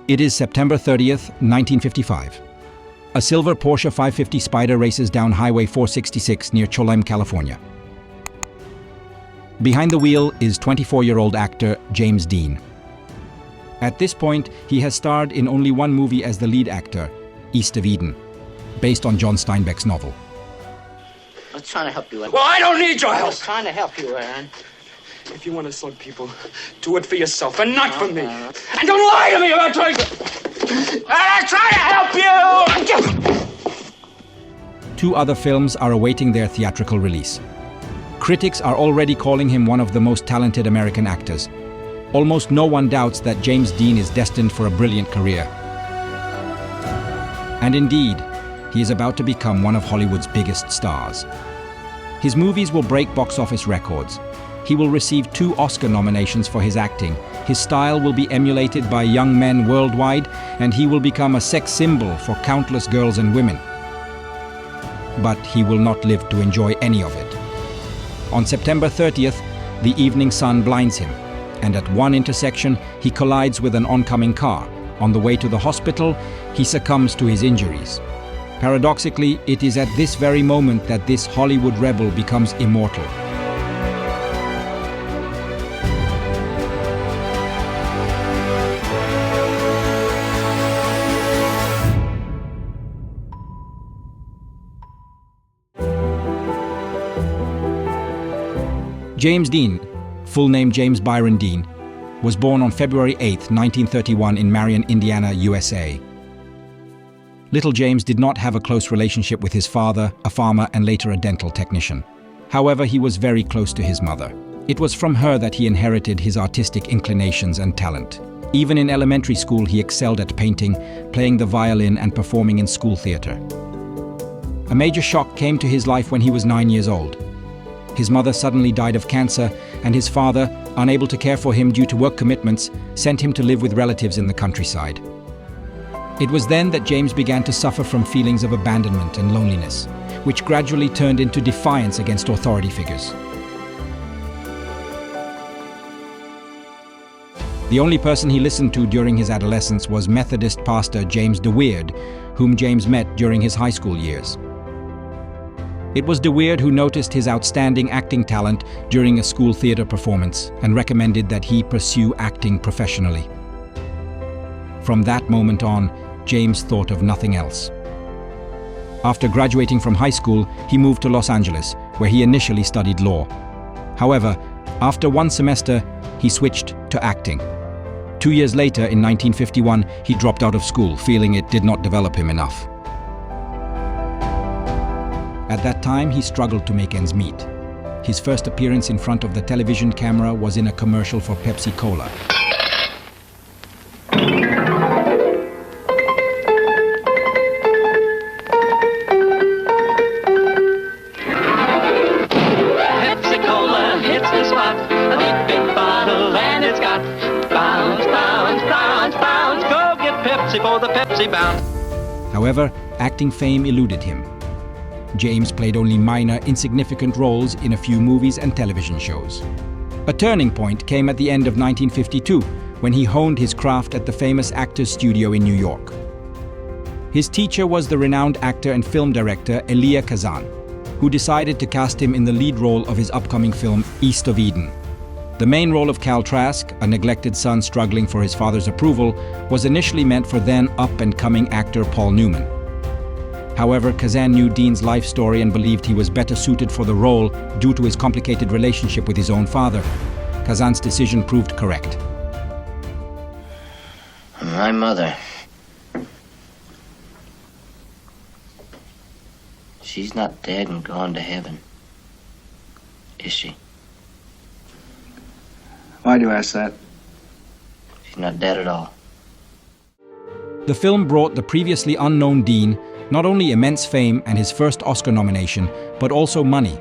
It is September 30th, 1955. A silver Porsche 550 Spider races down Highway 466 near Cholem, California. Behind the wheel is 24-year-old actor James Dean. At this point, he has starred in only one movie as the lead actor, East of Eden, based on John Steinbeck's novel. I was trying to help you, Aaron. Well, I don't need your I help. was trying to help you, Aaron. If you want to slug people, do it for yourself and not for me. And don't lie to me about trying to... I'm trying to help you! 2 other films are awaiting their theatrical release. Critics are already calling him one of the most talented American actors. Almost no one doubts that James Dean is destined for a brilliant career. And indeed, he is about to become one of Hollywood's biggest stars. His movies will break box office records. He will receive 2 Oscar nominations for his acting. His style will be emulated by young men worldwide, and he will become a sex symbol for countless girls and women. But he will not live to enjoy any of it. On September 30th, the evening sun blinds him, and at one intersection, he collides with an oncoming car. On the way to the hospital, he succumbs to his injuries. Paradoxically, it is at this very moment that this Hollywood rebel becomes immortal. James Dean, full name James Byron Dean, was born on February 8, 1931 in Marion, Indiana, USA. Little James did not have a close relationship with his father, a farmer and later a dental technician. However, he was very close to his mother. It was from her that he inherited his artistic inclinations and talent. Even in elementary school, he excelled at painting, playing the violin and performing in school theater. A major shock came to his life when he was 9 years old. His mother suddenly died of cancer, and his father, unable to care for him due to work commitments, sent him to live with relatives in the countryside. It was then that James began to suffer from feelings of abandonment and loneliness, which gradually turned into defiance against authority figures. The only person he listened to during his adolescence was Methodist pastor James DeWeerd, whom James met during his high school years. It was DeWeerd who noticed his outstanding acting talent during a school theater performance and recommended that he pursue acting professionally. From that moment on, James thought of nothing else. After graduating from high school, he moved to Los Angeles, where he initially studied law. However, after one semester, he switched to acting. 2 years later, in 1951, he dropped out of school, feeling it did not develop him enough. At that time, he struggled to make ends meet. His first appearance in front of the television camera was in a commercial for Pepsi Cola. Pepsi Cola hits the spot, a neat big bottle and it's got bounce, bounce, bounce, bounce. Go get Pepsi for the Pepsi bounce. However, acting fame eluded him. James played only minor, insignificant roles in a few movies and television shows. A turning point came at the end of 1952, when he honed his craft at the famous Actors Studio in New York. His teacher was the renowned actor and film director Elia Kazan, who decided to cast him in the lead role of his upcoming film East of Eden. The main role of Cal Trask, a neglected son struggling for his father's approval, was initially meant for then up-and-coming actor Paul Newman. However, Kazan knew Dean's life story and believed he was better suited for the role due to his complicated relationship with his own father. Kazan's decision proved correct. My mother. She's not dead and gone to heaven, is she? Why do you ask that? She's not dead at all. The film brought the previously unknown Dean not only immense fame and his first Oscar nomination, but also money.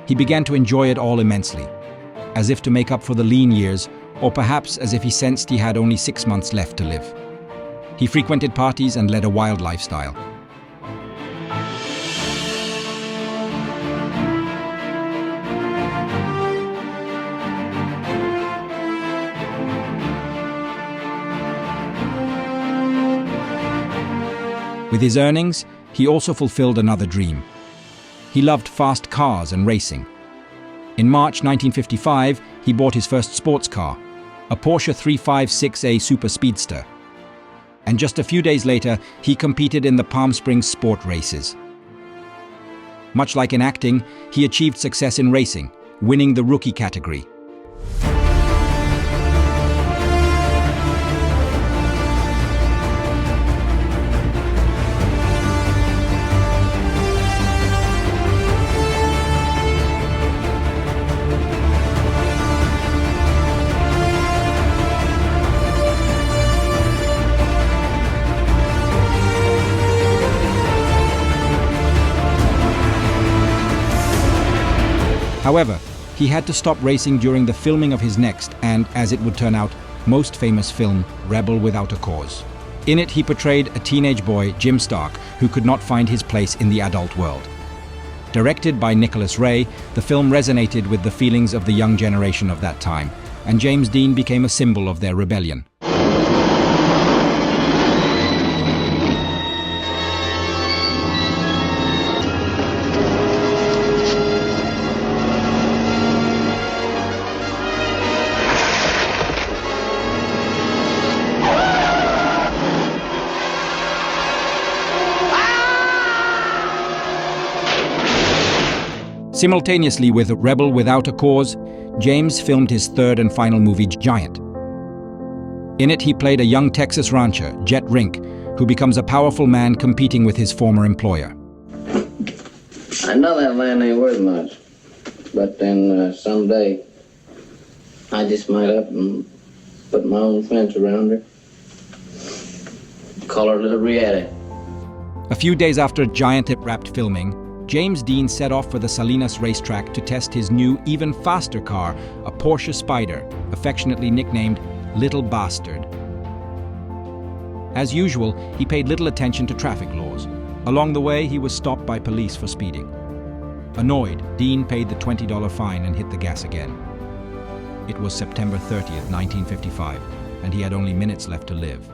He began to enjoy it all immensely, as if to make up for the lean years, or perhaps as if he sensed he had only 6 months left to live. He frequented parties and led a wild lifestyle. With his earnings, he also fulfilled another dream. He loved fast cars and racing. In March 1955, he bought his first sports car, a Porsche 356A Super Speedster. And just a few days later, he competed in the Palm Springs sport races. Much like in acting, he achieved success in racing, winning the rookie category. However, he had to stop racing during the filming of his next and, as it would turn out, most famous film, Rebel Without a Cause. In it, he portrayed a teenage boy, Jim Stark, who could not find his place in the adult world. Directed by Nicholas Ray, the film resonated with the feelings of the young generation of that time, and James Dean became a symbol of their rebellion. Simultaneously with Rebel Without a Cause, James filmed his third and final movie, Giant. In it, he played a young Texas rancher, Jet Rink, who becomes a powerful man competing with his former employer. I know that land ain't worth much, but then someday I just might up and put my own fence around her. Call her Little Rieta. A few days after Giant had wrapped filming, James Dean set off for the Salinas racetrack to test his new, even faster car, a Porsche Spyder, affectionately nicknamed Little Bastard. As usual, he paid little attention to traffic laws. Along the way, he was stopped by police for speeding. Annoyed, Dean paid the $20 fine and hit the gas again. It was September 30th, 1955, and he had only minutes left to live.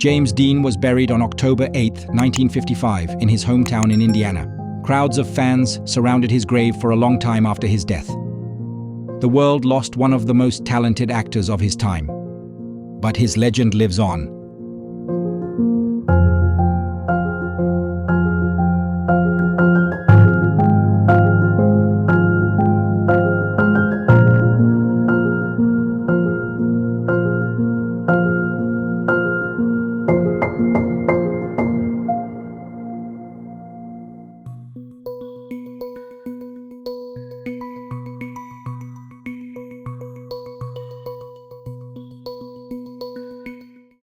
James Dean was buried on October 8, 1955, in his hometown in Indiana. Crowds of fans surrounded his grave for a long time after his death. The world lost one of the most talented actors of his time. But his legend lives on,